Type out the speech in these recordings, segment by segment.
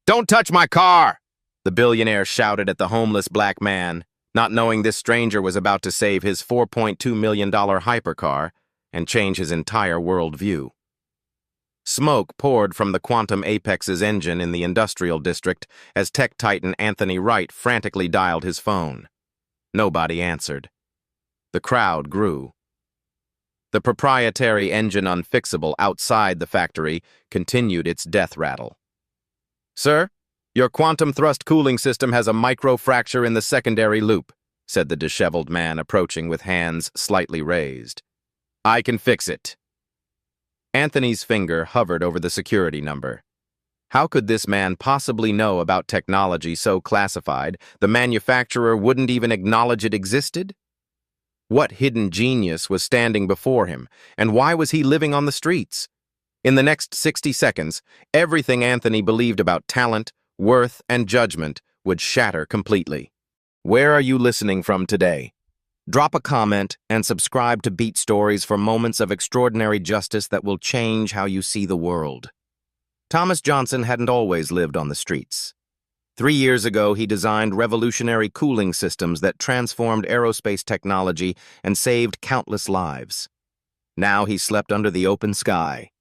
"Don't touch my car!" the billionaire shouted at the homeless black man, not knowing this stranger was about to save his $4.2 million hypercar and change his entire worldview. Smoke poured from the Quantum Apex's engine in the industrial district as tech titan Anthony Wright frantically dialed his phone. Nobody answered. The crowd grew. The proprietary engine unfixable outside the factory continued its death rattle. "Sir, your quantum thrust cooling system has a micro-fracture in the secondary loop," said the disheveled man approaching with hands slightly raised. "I can fix it." Anthony's finger hovered over the security number. How could this man possibly know about technology so classified the manufacturer wouldn't even acknowledge it existed? What hidden genius was standing before him, and why was he living on the streets? In the next 60 seconds, everything Anthony believed about talent, worth, and judgment would shatter completely. Where are you listening from today? Drop a comment and subscribe to Beat Stories for moments of extraordinary justice that will change how you see the world. Thomas Johnson hadn't always lived on the streets. 3 years ago, he designed revolutionary cooling systems that transformed aerospace technology and saved countless lives. Now he slept under the open sky,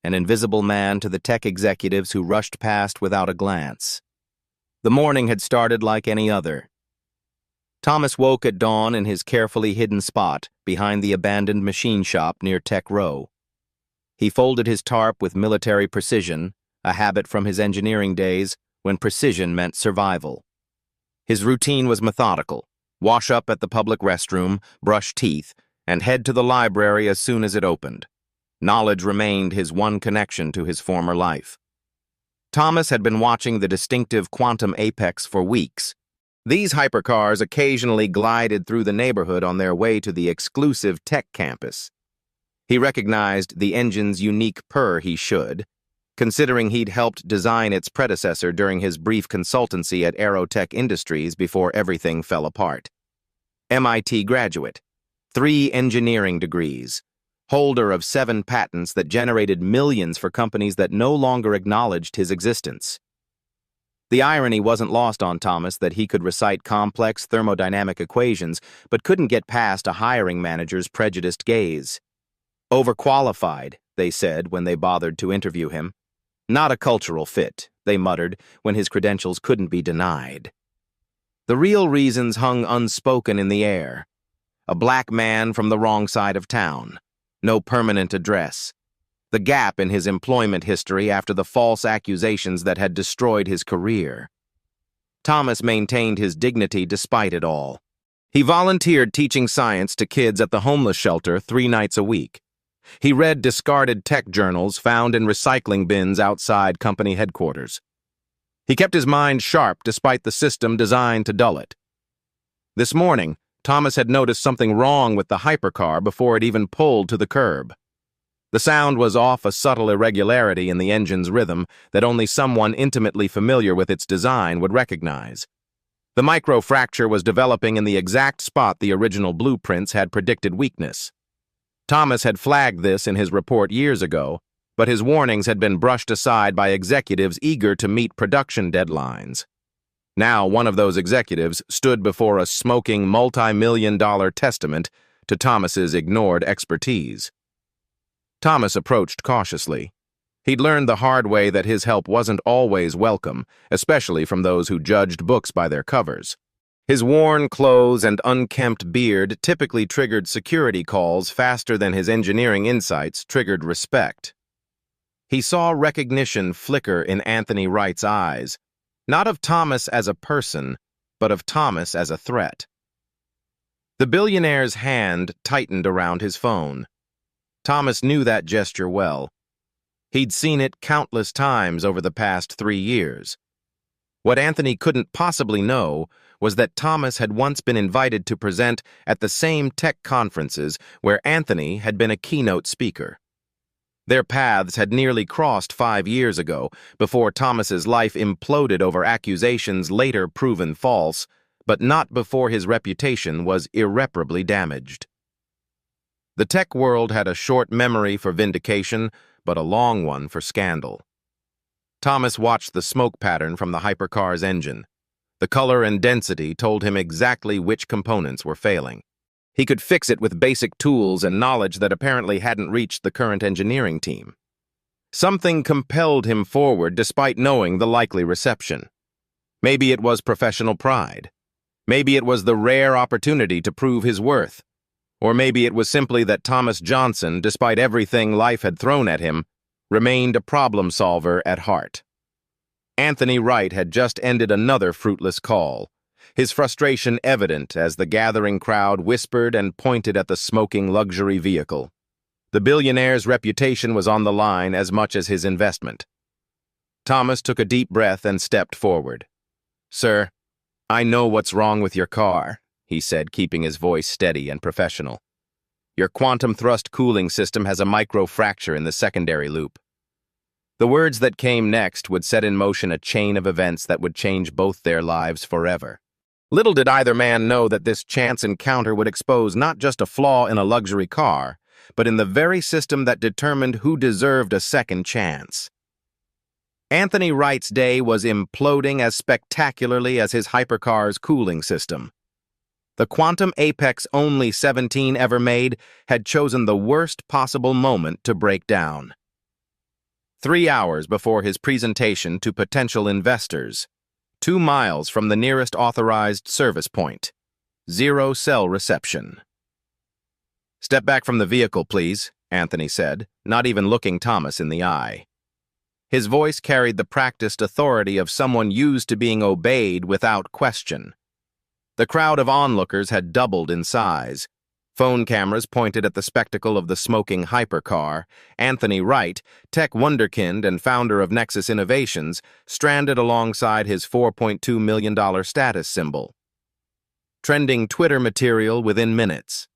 an invisible man to the tech executives who rushed past without a glance. The morning had started like any other. Thomas woke at dawn in his carefully hidden spot behind the abandoned machine shop near Tech Row. He folded his tarp with military precision, a habit from his engineering days when precision meant survival. His routine was methodical: wash up at the public restroom, brush teeth, and head to the library as soon as it opened. Knowledge remained his one connection to his former life. Thomas had been watching the distinctive Quantum Apex for weeks. These hypercars occasionally glided through the neighborhood on their way to the exclusive tech campus. He recognized the engine's unique purr he should, considering he'd helped design its predecessor during his brief consultancy at Aerotech Industries before everything fell apart. MIT graduate, 3 engineering degrees, holder of 7 patents that generated millions for companies that no longer acknowledged his existence. The irony wasn't lost on Thomas that he could recite complex thermodynamic equations but couldn't get past a hiring manager's prejudiced gaze. Overqualified, they said when they bothered to interview him. Not a cultural fit, they muttered when his credentials couldn't be denied. The real reasons hung unspoken in the air. A black man from the wrong side of town. No permanent address. The gap in his employment history after the false accusations that had destroyed his career. Thomas maintained his dignity despite it all. He volunteered teaching science to kids at the homeless shelter 3 nights a week. He read discarded tech journals found in recycling bins outside company headquarters. He kept his mind sharp despite the system designed to dull it. This morning, Thomas had noticed something wrong with the hypercar before it even pulled to the curb. The sound was off a subtle irregularity in the engine's rhythm that only someone intimately familiar with its design would recognize. The micro-fracture was developing in the exact spot the original blueprints had predicted weakness. Thomas had flagged this in his report years ago, but his warnings had been brushed aside by executives eager to meet production deadlines. Now one of those executives stood before a smoking multi-million-dollar testament to Thomas's ignored expertise. Thomas approached cautiously. He'd learned the hard way that his help wasn't always welcome, especially from those who judged books by their covers. His worn clothes and unkempt beard typically triggered security calls faster than his engineering insights triggered respect. He saw recognition flicker in Anthony Wright's eyes, not of Thomas as a person, but of Thomas as a threat. The billionaire's hand tightened around his phone. Thomas knew that gesture well. He'd seen it countless times over the past 3 years. What Anthony couldn't possibly know was that Thomas had once been invited to present at the same tech conferences where Anthony had been a keynote speaker. Their paths had nearly crossed 5 years ago, before Thomas's life imploded over accusations later proven false, but not before his reputation was irreparably damaged. The tech world had a short memory for vindication, but a long one for scandal. Thomas watched the smoke pattern from the hypercar's engine. The color and density told him exactly which components were failing. He could fix it with basic tools and knowledge that apparently hadn't reached the current engineering team. Something compelled him forward despite knowing the likely reception. Maybe it was professional pride. Maybe it was the rare opportunity to prove his worth. Or maybe it was simply that Thomas Johnson, despite everything life had thrown at him, remained a problem solver at heart. Anthony Wright had just ended another fruitless call, his frustration evident as the gathering crowd whispered and pointed at the smoking luxury vehicle. The billionaire's reputation was on the line as much as his investment. Thomas took a deep breath and stepped forward. "Sir, I know what's wrong with your car," he said, keeping his voice steady and professional. "Your quantum thrust cooling system has a micro-fracture in the secondary loop." The words that came next would set in motion a chain of events that would change both their lives forever. Little did either man know that this chance encounter would expose not just a flaw in a luxury car, but in the very system that determined who deserved a second chance. Anthony Wright's day was imploding as spectacularly as his hypercar's cooling system. The Quantum Apex only 17 ever made had chosen the worst possible moment to break down. 3 hours before his presentation to potential investors, 2 miles from the nearest authorized service point, 0 cell reception. "Step back from the vehicle, please," Anthony said, not even looking Thomas in the eye. His voice carried the practiced authority of someone used to being obeyed without question. The crowd of onlookers had doubled in size. Phone cameras pointed at the spectacle of the smoking hypercar. Anthony Wright, tech wunderkind and founder of Nexus Innovations, stranded alongside his $4.2 million status symbol. Trending Twitter material within minutes.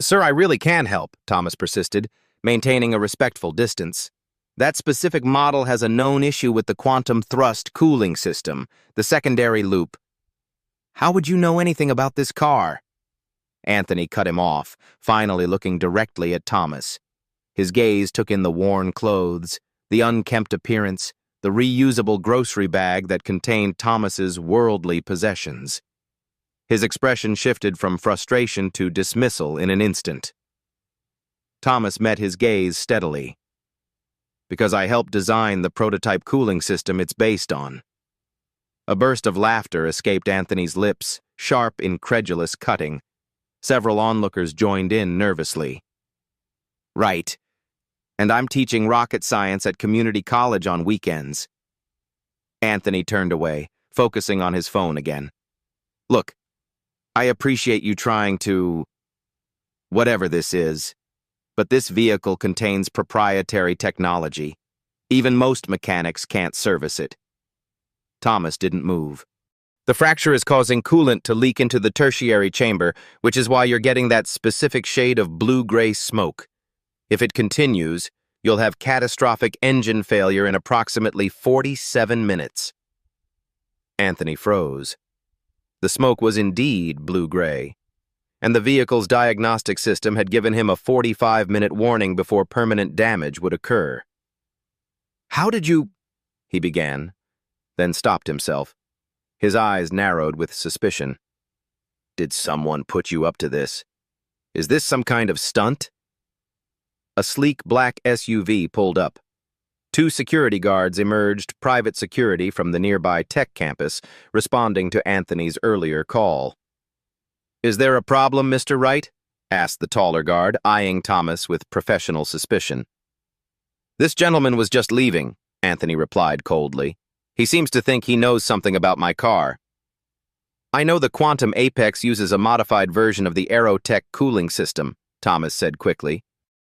"Sir, I really can help," Thomas persisted, maintaining a respectful distance. "That specific model has a known issue with the quantum thrust cooling system, the secondary loop." "How would you know anything about this car?" Anthony cut him off, finally looking directly at Thomas. His gaze took in the worn clothes, the unkempt appearance, the reusable grocery bag that contained Thomas's worldly possessions. His expression shifted from frustration to dismissal in an instant. Thomas met his gaze steadily. "Because I helped design the prototype cooling system it's based on." A burst of laughter escaped Anthony's lips, sharp, incredulous cutting. Several onlookers joined in nervously. "Right. And I'm teaching rocket science at community college on weekends." Anthony turned away, focusing on his phone again. "Look, I appreciate you trying to... whatever this is, but this vehicle contains proprietary technology. Even most mechanics can't service it." Thomas didn't move. "The fracture is causing coolant to leak into the tertiary chamber, which is why you're getting that specific shade of blue-gray smoke. If it continues, you'll have catastrophic engine failure in approximately 47 minutes. Anthony froze. The smoke was indeed blue-gray, and the vehicle's diagnostic system had given him a 45-minute warning before permanent damage would occur. "How did you—" he began, then stopped himself. His eyes narrowed with suspicion. "Did someone put you up to this? Is this some kind of stunt?" A sleek black SUV pulled up. 2 security guards emerged, private security from the nearby tech campus, responding to Anthony's earlier call. "Is there a problem, Mr. Wright?" asked the taller guard, eyeing Thomas with professional suspicion. "This gentleman was just leaving," Anthony replied coldly. "He seems to think he knows something about my car." "I know the Quantum Apex uses a modified version of the Aerotech cooling system," Thomas said quickly.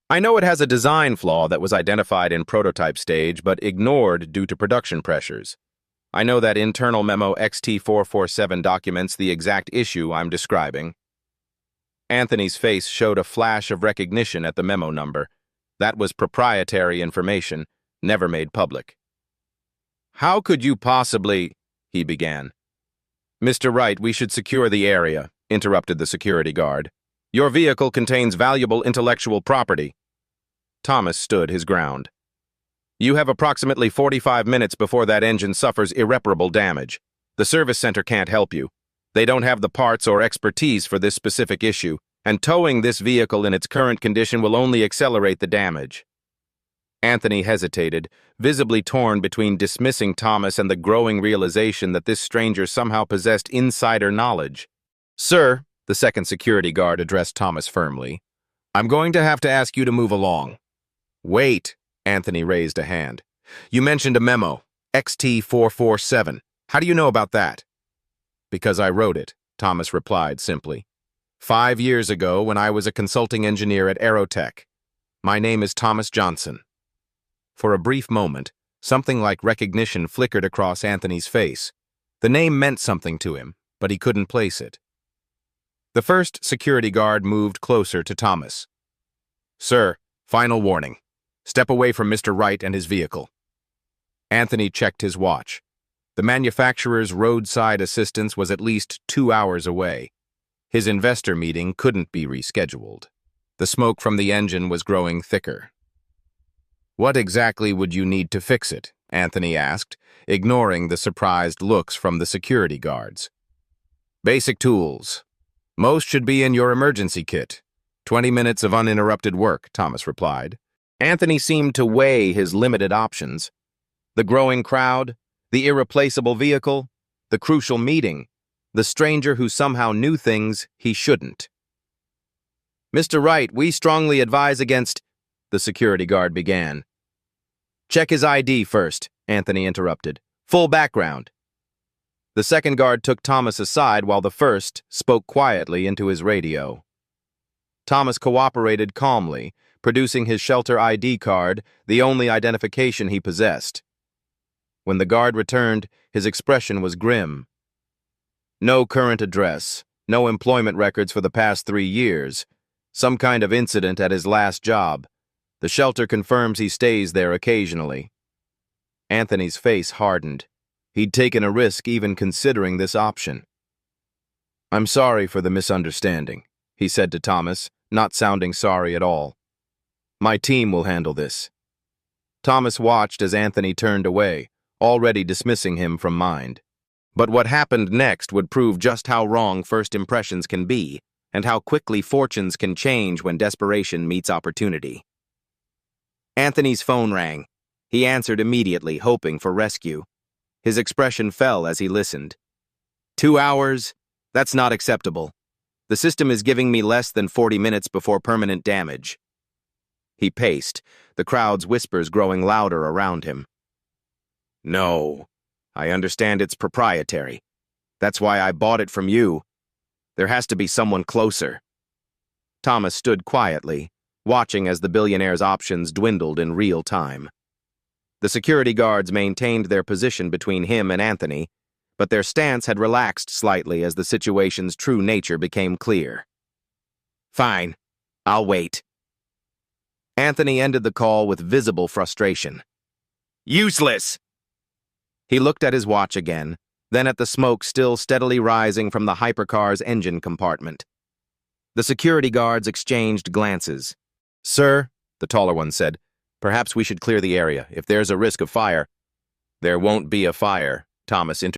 "I know it has a design flaw that was identified in prototype stage but ignored due to production pressures. I know that internal memo XT447 documents the exact issue I'm describing." Anthony's face showed a flash of recognition at the memo number. That was proprietary information, never made public. "How could you possibly—" he began. "Mr. Wright, we should secure the area," interrupted the security guard. "Your vehicle contains valuable intellectual property." Thomas stood his ground. You have approximately 45 minutes before that engine suffers irreparable damage. The service center can't help you. They don't have the parts or expertise for this specific issue, and towing this vehicle in its current condition will only accelerate the damage. Anthony hesitated, visibly torn between dismissing Thomas and the growing realization that this stranger somehow possessed insider knowledge. "Sir," the second security guard addressed Thomas firmly, "I'm going to have to ask you to move along." "Wait," Anthony raised a hand. "You mentioned a memo, XT447. How do you know about that?" "Because I wrote it," Thomas replied simply. 5 years ago, when I was a consulting engineer at Aerotech. My name is Thomas Johnson." For a brief moment, something like recognition flickered across Anthony's face. The name meant something to him, but he couldn't place it. The first security guard moved closer to Thomas. "Sir, final warning. Step away from Mr. Wright and his vehicle." Anthony checked his watch. The manufacturer's roadside assistance was at least 2 hours away. His investor meeting couldn't be rescheduled. The smoke from the engine was growing thicker. "What exactly would you need to fix it?" Anthony asked, ignoring the surprised looks from the security guards. "Basic tools. Most should be in your emergency kit. 20 minutes of uninterrupted work," Thomas replied. Anthony seemed to weigh his limited options. The growing crowd, the irreplaceable vehicle, the crucial meeting, the stranger who somehow knew things he shouldn't. "Mr. Wright, we strongly advise against—" the security guard began. "Check his ID first," Anthony interrupted. "Full background." The second guard took Thomas aside while the first spoke quietly into his radio. Thomas cooperated calmly, producing his shelter ID card, the only identification he possessed. When the guard returned, his expression was grim. "No current address, no employment records for the past 3 years. Some kind of incident at his last job. The shelter confirms he stays there occasionally." Anthony's face hardened. He'd taken a risk even considering this option. "I'm sorry for the misunderstanding," he said to Thomas, not sounding sorry at all. "My team will handle this." Thomas watched as Anthony turned away, already dismissing him from mind. But what happened next would prove just how wrong first impressions can be, and how quickly fortunes can change when desperation meets opportunity. Anthony's phone rang. He answered immediately, hoping for rescue. His expression fell as he listened. 2 hours? That's not acceptable. The system is giving me less than 40 minutes before permanent damage. He paced, the crowd's whispers growing louder around him. "No, I understand it's proprietary. That's why I bought it from you. There has to be someone closer." Thomas stood quietly, watching as the billionaire's options dwindled in real time. The security guards maintained their position between him and Anthony, but their stance had relaxed slightly as the situation's true nature became clear. "Fine, I'll wait." Anthony ended the call with visible frustration. "Useless!" He looked at his watch again, then at the smoke still steadily rising from the hypercar's engine compartment. The security guards exchanged glances. "Sir," the taller one said, "perhaps we should clear the area. If there's a risk of fire—" "There won't be a fire," Thomas interrupted.